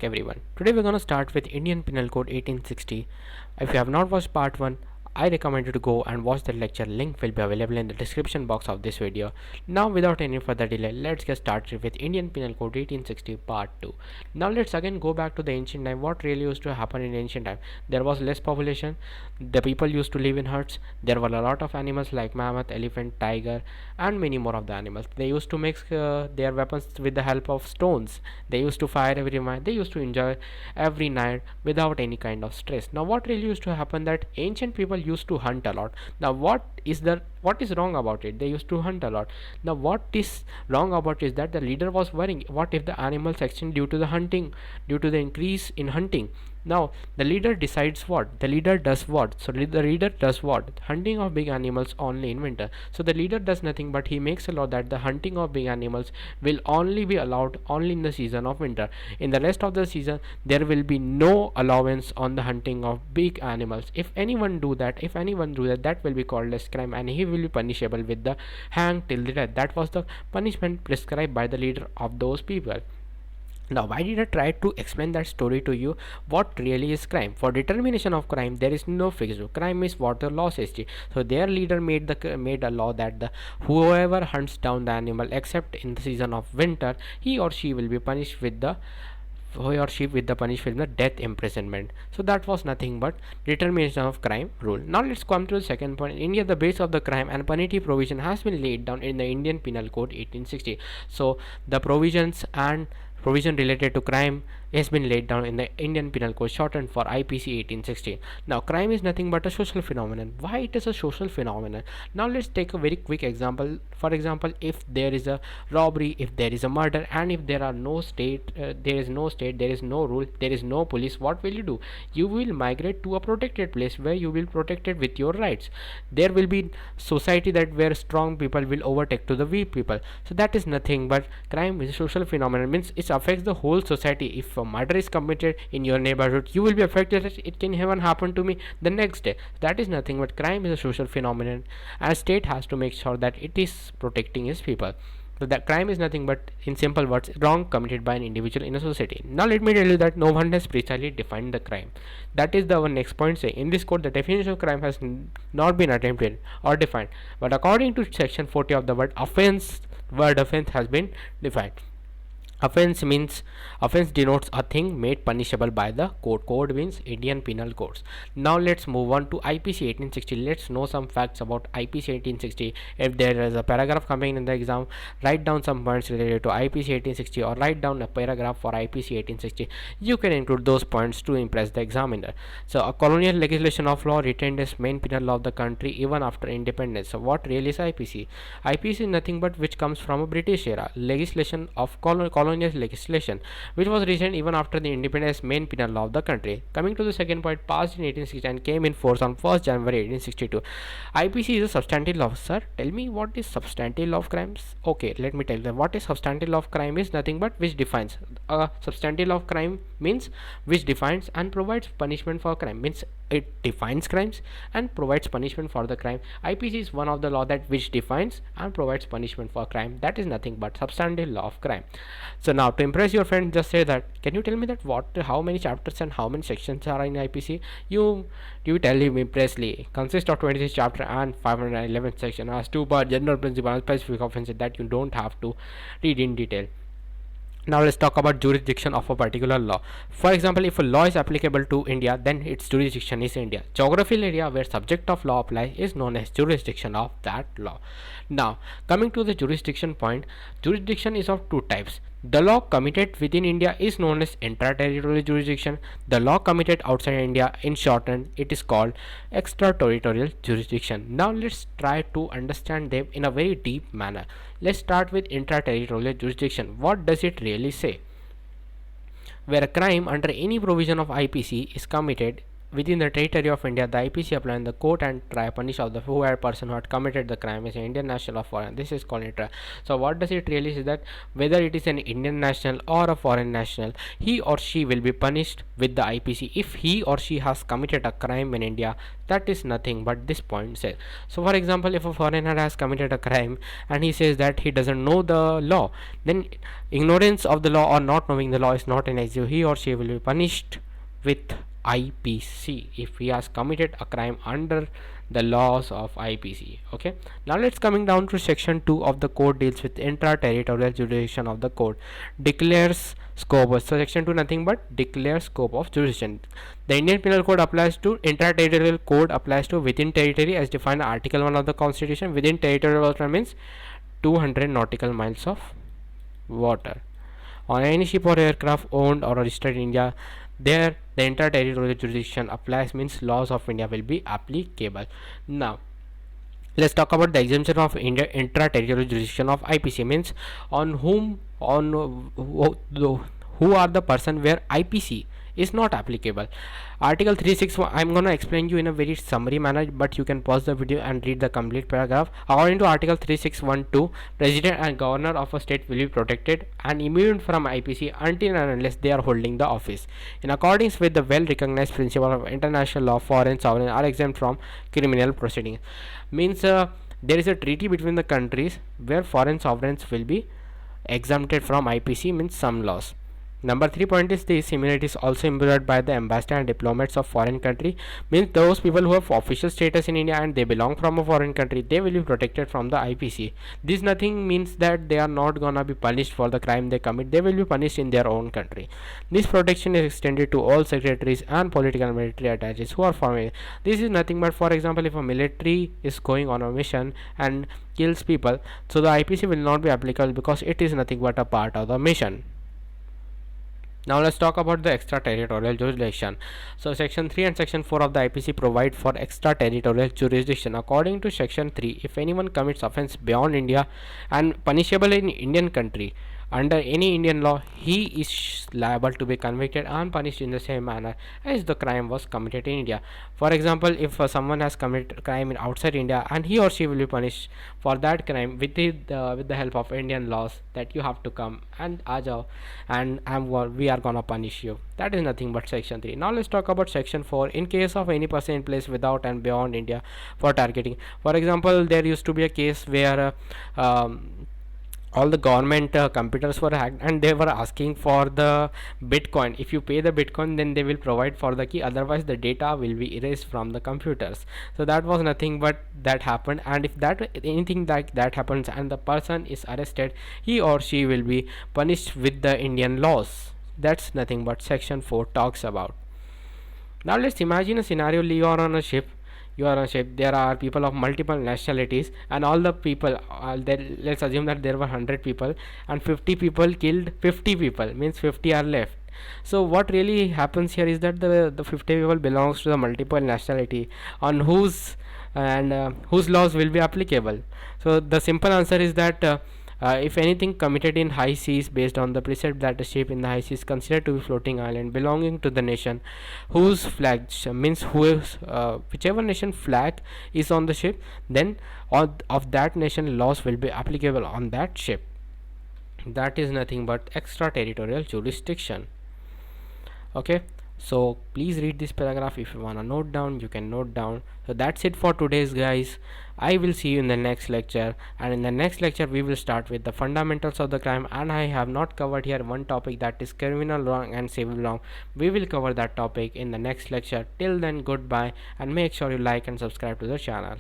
Everyone. Today we're gonna start with Indian Penal Code 1860. If you have not watched part 1, I recommend you to go and watch the lecture. Link will be available in the description box of this video. Now without any further delay, let's get started with Indian Penal Code 1860 part 2. Now let's again go back to the ancient time. What really used to happen in ancient time? There was less population. The people used to live in huts. There were a lot of animals like mammoth, elephant, tiger, and many more of the animals. They used to make their weapons with the help of stones. They used to fire every night. They used to enjoy every night without any kind of stress. Now what really used to happen that ancient people used to hunt a lot. Now what is wrong about it? They used to hunt a lot. Now what is wrong about it is that the leader was worrying, what if the animals extinct due to the hunting, due to the increase in hunting. Now the leader decides what? The leader does what? So the leader does what? Hunting of big animals only in winter. So the leader does nothing but he makes a law that the hunting of big animals will only be allowed only in the season of winter. In the rest of the season there will be no allowance on the hunting of big animals. If anyone do that, that will be called as crime and he will be punishable with the hang till the death. That was the punishment prescribed by the leader of those people. Now, why did I try to explain that story to you? What really is crime? For determination of crime, there is no fixed rule. Crime is what the law says. So their leader made a law that the whoever hunts down the animal, except in the season of winter, he or she will be punished with the punishment the death imprisonment. So that was nothing but determination of crime rule. Now let's come to the second point. In India, the base of the crime and penalty provision has been laid down in the Indian Penal Code 1860. So the provision related to crime has been laid down in the Indian Penal Code, shortened for IPC 1860. Now crime is nothing but a social phenomenon. Why it is a social phenomenon? Now let's take a very quick example. For example, if there is a robbery, if there is a murder, and if there is no state, there is no rule, there is no police, what will you do? You will migrate to a protected place where you will protected with your rights. There will be society that where strong people will overtake to the weak people. So that is nothing but crime is a social phenomenon, means it affects the whole society. If a murder is committed in your neighborhood, you will be affected. It can even happen to me the next day. That is nothing but crime is a social phenomenon and state has to make sure that it is protecting its people. So that crime is nothing but, in simple words, wrong committed by an individual in a society. Now let me tell you that no one has precisely defined the crime. That is the our next point saying. In this code, the definition of crime has not been attempted or defined. But according to section 40 of the word offense has been defined. Offense denotes a thing made punishable by the code. Code means Indian Penal Codes. Now let's move on to IPC 1860. Let's know some facts about IPC 1860. If there is a paragraph coming in the exam, write down some points related to IPC 1860 or write down a paragraph for IPC 1860. You can include those points to impress the examiner. So a colonial legislation of law retained as main penal law of the country even after independence. So what really is IPC? IPC is nothing but which comes from a British era legislation of colonial legislation, which was retained even after the independence main penal law of the country. Coming to the second point, passed in 1860 and came in force on 1st January 1862. IPC is a substantive law. Sir, tell me what is substantive law of crimes? Okay, let me tell you what is substantive law of crime is nothing but which defines. Substantive law of crime means which defines and provides punishment for crime, means it defines crimes and provides punishment for the crime. IPC is one of the law that which defines and provides punishment for crime. That is nothing but substantive law of crime. So now to impress your friend, just say that, can you tell me that how many chapters and how many sections are in IPC? You tell him impressively. Consists of 26 chapter and 511 section. As to but general principle and specific offenses that you don't have to read in detail. Now let's talk about jurisdiction of a particular law. For example, if a law is applicable to India, then its jurisdiction is India. Geographical area where subject of law applies is known as jurisdiction of that law. Now coming to the jurisdiction point, jurisdiction is of two types. The law committed within India is known as intra-territorial jurisdiction. The law committed outside India, in shortened, it is called extraterritorial jurisdiction. Now let's try to understand them in a very deep manner. Let's start with intra-territorial jurisdiction. What does it really say? Where a crime under any provision of IPC is committed within the territory of India, the IPC apply in the court and try punish of the whoever person who had committed the crime is an Indian national or foreign. This is called trial. So what does it really say? That whether it is an Indian national or a foreign national, he or she will be punished with the IPC if he or she has committed a crime in India. That is nothing but this point says. So for example, if a foreigner has committed a crime and he says that he doesn't know the law, then ignorance of the law or not knowing the law is not an excuse. He or she will be punished with IPC if he has committed a crime under the laws of IPC. Okay, now let's coming down to section 2 of the code deals with intra-territorial jurisdiction of the code, declares scope. So section 2 nothing but declares scope of jurisdiction. The Indian Penal Code applies to intra-territorial code applies to within territory as defined in Article 1 of the Constitution. Within territorial water means 200 nautical miles of water. On any ship or aircraft owned or registered in India, there the inter-territorial jurisdiction applies means laws of India will be applicable. Now let's talk about the exemption of India intra-territorial jurisdiction of IPC means on whom who are the person where IPC is not applicable. Article 361, I'm going to explain you in a very summary manner, but you can pause the video and read the complete paragraph. According to Article 3612, President and Governor of a state will be protected and immune from IPC until and unless they are holding the office. In accordance with the well-recognized principle of international law, foreign sovereigns are exempt from criminal proceedings. Means there is a treaty between the countries where foreign sovereigns will be exempted from IPC means some laws. Number 3 point is this immunity is also imbued by the ambassador and diplomats of foreign country means those people who have official status in India and they belong from a foreign country, they will be protected from the IPC. This nothing means that they are not gonna be punished for the crime they commit, they will be punished in their own country. This protection is extended to all secretaries and political and military attaches who are foreign. This is nothing but, for example, if a military is going on a mission and kills people, so the IPC will not be applicable because it is nothing but a part of the mission. Now let's talk about the extraterritorial jurisdiction. So section 3 and section 4 of the IPC provide for extraterritorial jurisdiction. According to section 3, if anyone commits offense beyond India and punishable in Indian country under any Indian law, he is liable to be convicted and punished in the same manner as the crime was committed in India. For example, if someone has committed crime in outside India and he or she will be punished for that crime with the help of Indian laws, that you have to come and ajao and we are gonna punish you. That is nothing but section 3. Now let's talk about section 4. In case of any person in place without and beyond India for targeting. For example, there used to be a case where all the government computers were hacked and they were asking for the Bitcoin. If you pay the Bitcoin, then they will provide for the key, otherwise the data will be erased from the computers. So that was nothing but that happened, and if that anything like that happens and the person is arrested, he or she will be punished with the Indian laws. That's nothing but section 4 talks about. Now let's imagine a scenario. You are on a ship, there are people of multiple nationalities and all the people let's assume that there were 100 people and 50 people killed 50 people, means 50 are left. So what really happens here is that the 50 people belongs to the multiple nationality on whose laws will be applicable. So the simple answer is that if anything committed in high seas based on the precept that a ship in the high seas considered to be floating island belonging to the nation whose flag means whichever nation flag is on the ship, then of that nation laws will be applicable on that ship. That is nothing but extraterritorial jurisdiction. Okay, so please read this paragraph. If you wanna note down, you can note down. So that's it for today's guys. I will see you in the next lecture, and in the next lecture we will start with the fundamentals of the crime, and I have not covered here one topic, that is criminal law and civil law. We will cover that topic in the next lecture. Till then, goodbye, and make sure you like and subscribe to the channel.